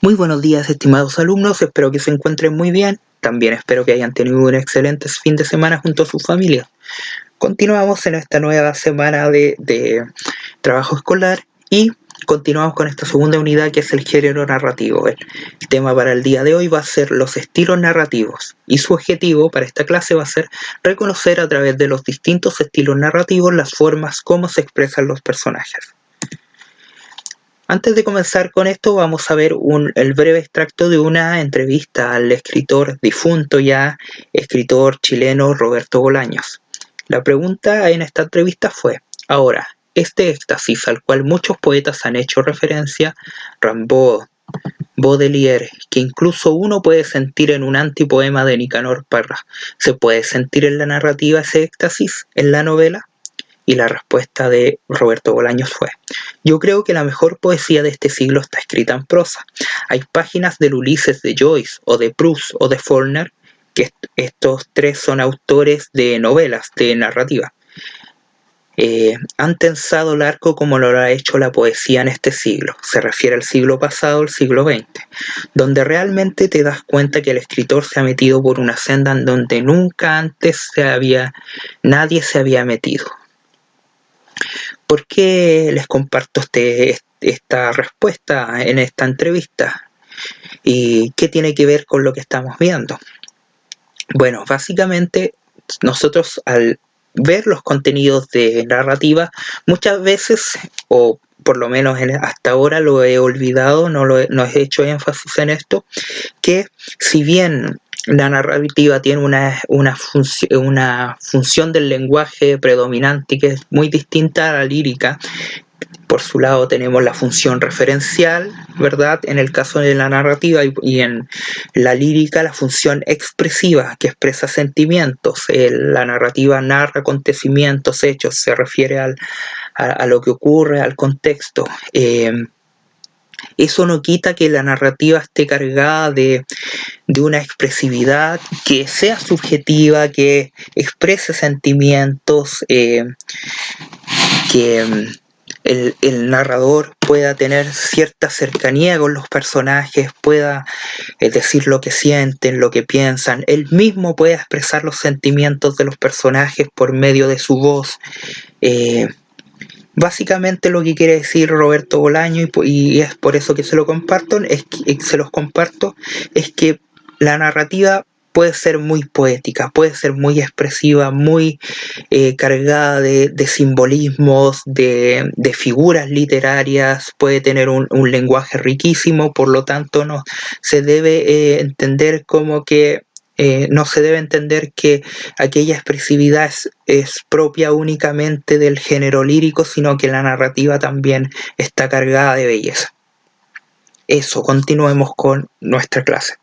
Muy buenos días, estimados alumnos, espero que se encuentren muy bien. También espero que hayan tenido un excelente fin de semana junto a sus familias. Continuamos en esta nueva semana de trabajo escolar y continuamos con esta segunda unidad que es el género narrativo. El tema para el día de hoy va a ser los estilos narrativos y su objetivo para esta clase va a ser reconocer a través de los distintos estilos narrativos las formas como se expresan los personajes. Antes de comenzar con esto vamos a ver el breve extracto de una entrevista al escritor difunto ya, escritor chileno Roberto Bolaños. La pregunta en esta entrevista fue: ahora, este éxtasis al cual muchos poetas han hecho referencia, Rimbaud, Baudelaire, que incluso uno puede sentir en un antipoema de Nicanor Parra, ¿se puede sentir en la narrativa ese éxtasis, en la novela? Y la respuesta de Roberto Bolaños fue: yo creo que la mejor poesía de este siglo está escrita en prosa. Hay páginas del Ulises de Joyce, o de Proust, o de Faulkner, que estos tres son autores de novelas, de narrativa. Han tensado el arco como lo ha hecho la poesía en este siglo. Se refiere al siglo pasado, el siglo XX, donde realmente te das cuenta que el escritor se ha metido por una senda en donde nunca antes nadie se había metido. ¿Por qué les comparto esta respuesta en esta entrevista? ¿Y qué tiene que ver con lo que estamos viendo? Bueno, básicamente nosotros al ver los contenidos de narrativa, muchas veces, o por lo menos hasta ahora lo he olvidado, no he hecho énfasis en esto, que si bien la narrativa tiene una función del lenguaje predominante que es muy distinta a la lírica. Por su lado tenemos la función referencial, ¿verdad? En el caso de la narrativa, y en la lírica la función expresiva, que expresa sentimientos. La narrativa narra acontecimientos, hechos, se refiere a lo que ocurre, al contexto. Eso no quita que la narrativa esté cargada de una expresividad que sea subjetiva, que exprese sentimientos, que el narrador pueda tener cierta cercanía con los personajes, pueda decir lo que sienten, lo que piensan. Él mismo puede expresar los sentimientos de los personajes por medio de su voz. Básicamente lo que quiere decir Roberto Bolaño, y es por eso que se los comparto, es que la narrativa puede ser muy poética, puede ser muy expresiva, muy cargada de simbolismos, de figuras literarias, puede tener un lenguaje riquísimo, por lo tanto no se debe entender como que no se debe entender que aquella expresividad es propia únicamente del género lírico, sino que la narrativa también está cargada de belleza. Eso, continuemos con nuestra clase.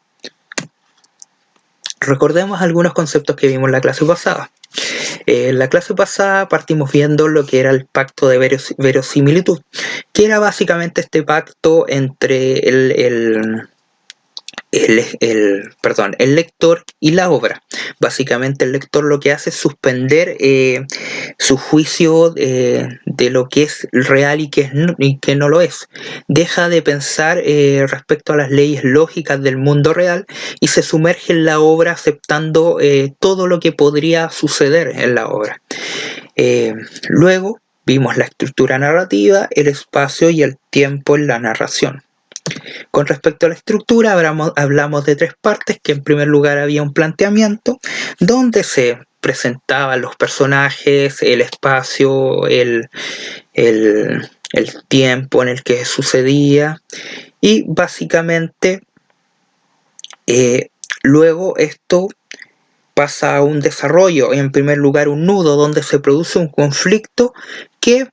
Recordemos algunos conceptos que vimos en la clase pasada. En la clase pasada partimos viendo lo que era el pacto de verosimilitud, que era básicamente este pacto entre el lector y la obra. Básicamente el lector lo que hace es suspender su juicio de lo que es real y que no lo es. Deja de pensar respecto a las leyes lógicas del mundo real y se sumerge en la obra aceptando todo lo que podría suceder en la obra. Luego vimos la estructura narrativa, el espacio y el tiempo en la narración. Con respecto a la estructura, hablamos de tres partes, que en primer lugar había un planteamiento donde se presentaban los personajes, el espacio, el tiempo en el que sucedía, y básicamente luego esto pasa a un desarrollo, en primer lugar un nudo donde se produce un conflicto que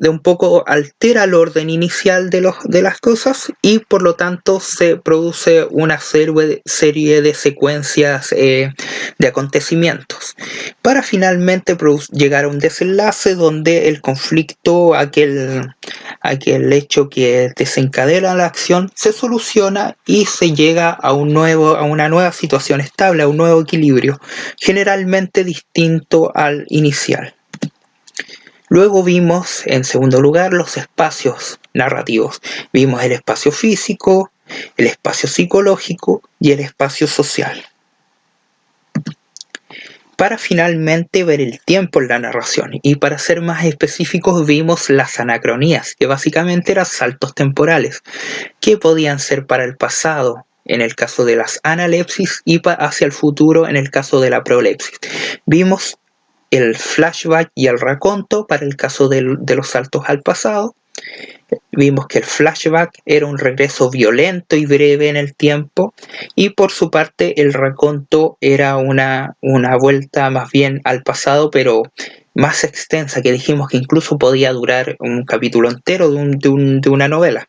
de un poco altera el orden inicial de las cosas y por lo tanto se produce una serie de secuencias de acontecimientos para finalmente llegar a un desenlace donde el conflicto, aquel hecho que desencadena la acción, se soluciona y se llega a una nueva situación estable, a un nuevo equilibrio, generalmente distinto al inicial. Luego vimos, en segundo lugar, los espacios narrativos. Vimos el espacio físico, el espacio psicológico y el espacio social, para finalmente ver el tiempo en la narración. Y para ser más específicos, vimos las anacronías, que básicamente eran saltos temporales, que podían ser para el pasado en el caso de las analepsis y hacia el futuro en el caso de la prolepsis. Vimos el flashback y el raconto para el caso de los saltos al pasado. Vimos que el flashback era un regreso violento y breve en el tiempo, y por su parte el raconto era una vuelta más bien al pasado, pero más extensa, que dijimos que incluso podía durar un capítulo entero de una novela.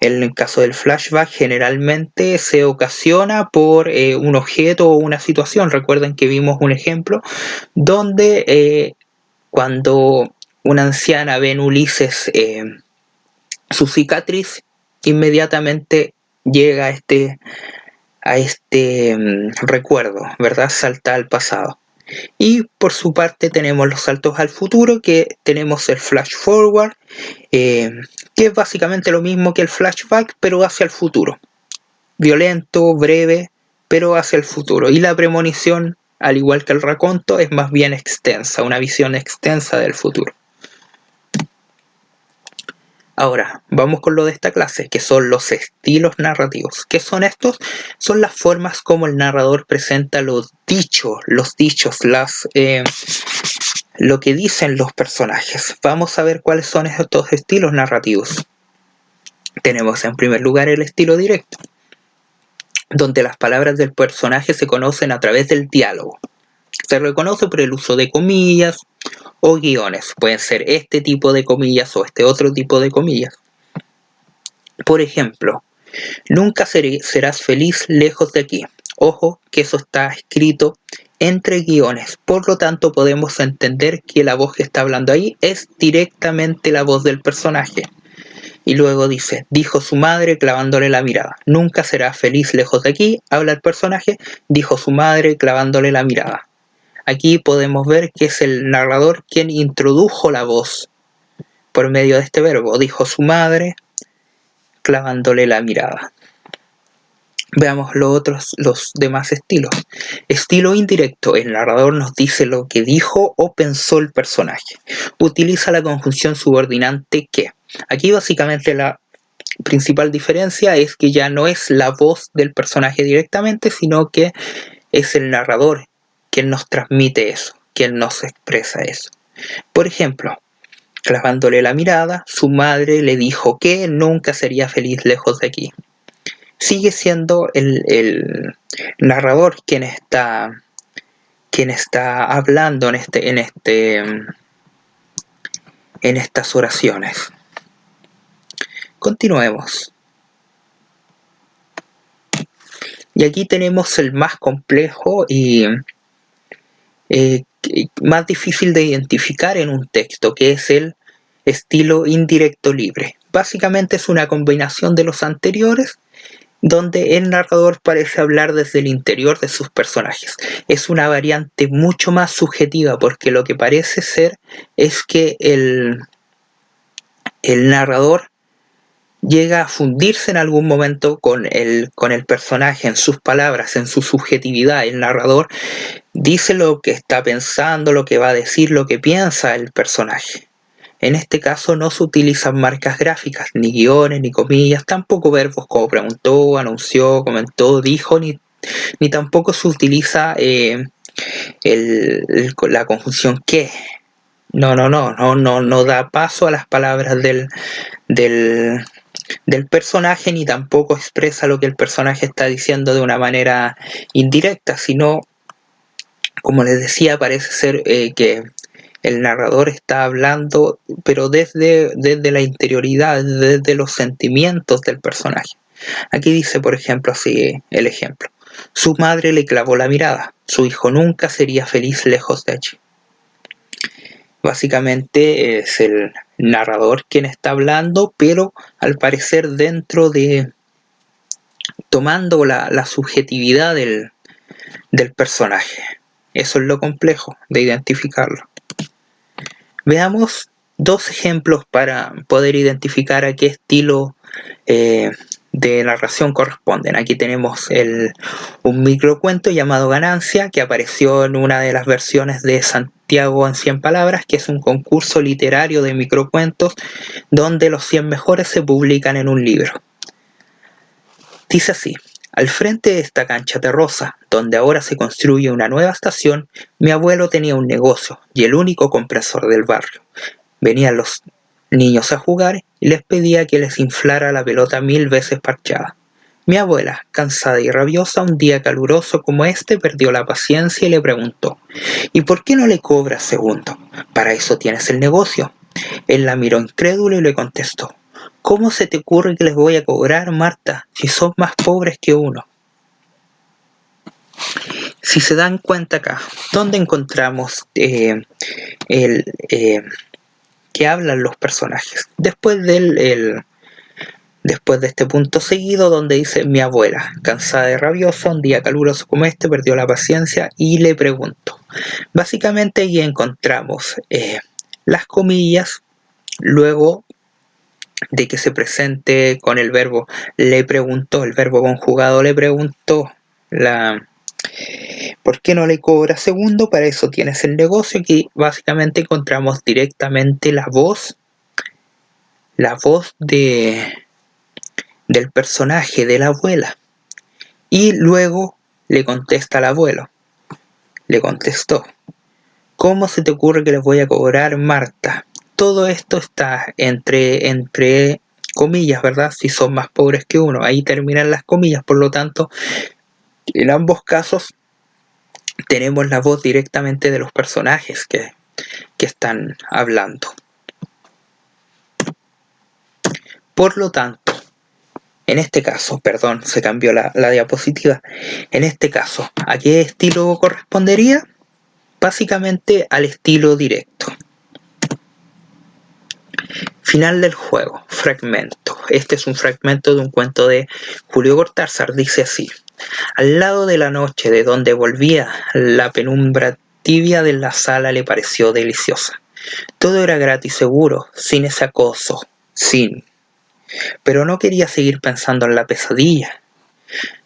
En el caso del flashback generalmente se ocasiona por un objeto o una situación. Recuerden que vimos un ejemplo donde cuando una anciana ve en Ulises su cicatriz, inmediatamente llega a este recuerdo, ¿verdad? Salta al pasado. Y por su parte tenemos los saltos al futuro, que tenemos el flash forward, que es básicamente lo mismo que el flashback, pero hacia el futuro. Violento, breve, pero hacia el futuro. Y la premonición, al igual que el raconto, es más bien extensa, una visión extensa del futuro. Ahora, vamos con lo de esta clase, que son los estilos narrativos. ¿Qué son estos? Son las formas como el narrador presenta los dichos, lo que dicen los personajes. Vamos a ver cuáles son estos estilos narrativos. Tenemos en primer lugar el estilo directo, donde las palabras del personaje se conocen a través del diálogo. Se reconoce por el uso de comillas o guiones. Pueden ser este tipo de comillas o este otro tipo de comillas. Por ejemplo, nunca serás feliz lejos de aquí. Ojo que eso está escrito entre guiones, por lo tanto podemos entender que la voz que está hablando ahí es directamente la voz del personaje. Y luego dice, dijo su madre clavándole la mirada. Nunca serás feliz lejos de aquí, habla el personaje, dijo su madre clavándole la mirada. Aquí podemos ver que es el narrador quien introdujo la voz por medio de este verbo. Dijo su madre clavándole la mirada. Veamos los demás estilos. Estilo indirecto. El narrador nos dice lo que dijo o pensó el personaje. Utiliza la conjunción subordinante que. Aquí básicamente la principal diferencia es que ya no es la voz del personaje directamente, sino que es el narrador quien nos transmite eso, quien nos expresa eso. Por ejemplo, clavándole la mirada, su madre le dijo que nunca sería feliz lejos de aquí. Sigue siendo el narrador quien está hablando en estas oraciones. Continuemos. Y aquí tenemos el más complejo y más difícil de identificar en un texto, que es el estilo indirecto libre. Básicamente es una combinación de los anteriores, donde el narrador parece hablar desde el interior de sus personajes. Es una variante mucho más subjetiva, porque lo que parece ser es que el narrador llega a fundirse en algún momento con el personaje, en sus palabras, en su subjetividad. El narrador dice lo que está pensando, lo que va a decir, lo que piensa el personaje. En este caso no se utilizan marcas gráficas, ni guiones, ni comillas, tampoco verbos como preguntó, anunció, comentó, dijo, ni tampoco se utiliza la conjunción que. No da paso a las palabras del personaje, ni tampoco expresa lo que el personaje está diciendo de una manera indirecta, sino, como les decía, parece ser que el narrador está hablando, pero desde la interioridad, desde los sentimientos del personaje. Aquí dice, por ejemplo, así el ejemplo. Su madre le clavó la mirada. Su hijo nunca sería feliz lejos de allí. Básicamente es el narrador quien está hablando, pero al parecer tomando la subjetividad del personaje. Eso es lo complejo de identificarlo. Veamos dos ejemplos para poder identificar a qué estilo de narración corresponden. Aquí tenemos un microcuento llamado Ganancia, que apareció en una de las versiones de Santiago en 100 palabras, que es un concurso literario de microcuentos donde los 100 mejores se publican en un libro. Dice así: al frente de esta cancha terrosa, donde ahora se construye una nueva estación, mi abuelo tenía un negocio y el único compresor del barrio. Venían los niños a jugar y les pedía que les inflara la pelota 1000 veces parchada. Mi abuela, cansada y rabiosa, un día caluroso como este, perdió la paciencia y le preguntó: ¿y por qué no le cobras segundo? Para eso tienes el negocio. Él la miró incrédulo y le contestó: ¿cómo se te ocurre que les voy a cobrar, Marta, si son más pobres que uno? Si se dan cuenta acá, ¿dónde encontramos que hablan los personajes? Después de este punto seguido donde dice: mi abuela, cansada y rabiosa, un día caluroso como este, perdió la paciencia y le preguntó. Básicamente ahí encontramos las comillas, luego de que se presente con el verbo le preguntó, el verbo conjugado le preguntó, ¿por qué no le cobra segundo? Para eso tienes el negocio. Aquí básicamente encontramos directamente la voz del personaje de la abuela, y luego le contesta al abuelo, le contestó: ¿cómo se te ocurre que les voy a cobrar, Marta? Todo esto está entre comillas, ¿verdad? Si son más pobres que uno, ahí terminan las comillas. Por lo tanto, en ambos casos tenemos la voz directamente de los personajes que están hablando. Por lo tanto, en este caso, perdón, se cambió la diapositiva. En este caso, ¿a qué estilo correspondería? Básicamente al estilo directo. Final del juego, fragmento. Este es un fragmento de un cuento de Julio Cortázar. Dice así: al lado de la noche de donde volvía, la penumbra tibia de la sala le pareció deliciosa. Todo era grato y seguro, sin ese acoso, Pero no quería seguir pensando en la pesadilla.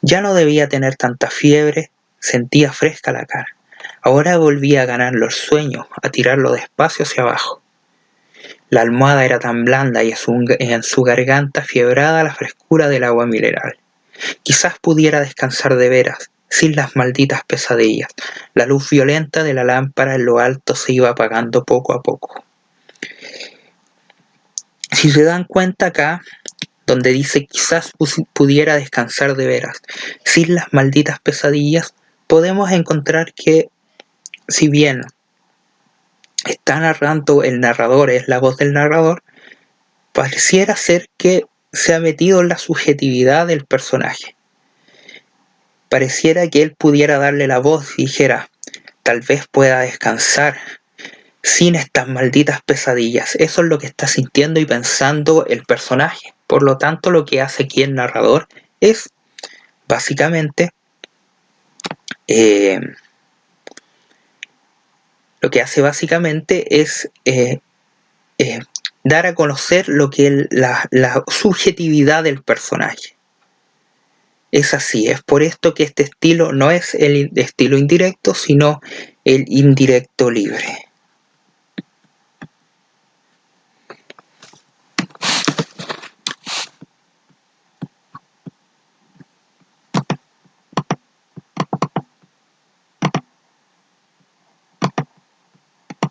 Ya no debía tener tanta fiebre, sentía fresca la cara. Ahora volvía a ganarlo el sueño, a tirarlo despacio hacia abajo. La almohada era tan blanda y en su garganta fiebrada la frescura del agua mineral. Quizás pudiera descansar de veras, sin las malditas pesadillas. La luz violenta de la lámpara en lo alto se iba apagando poco a poco. Si se dan cuenta acá, donde dice quizás pudiera descansar de veras, sin las malditas pesadillas, podemos encontrar que, si bien está narrando el narrador, es la voz del narrador, pareciera ser que se ha metido en la subjetividad del personaje. Pareciera que él pudiera darle la voz y dijera: tal vez pueda descansar sin estas malditas pesadillas. Eso es lo que está sintiendo y pensando el personaje. Por lo tanto, lo que hace aquí el narrador es básicamente dar a conocer lo que la subjetividad del personaje. Es así, es por esto que este estilo no es el estilo indirecto, sino el indirecto libre.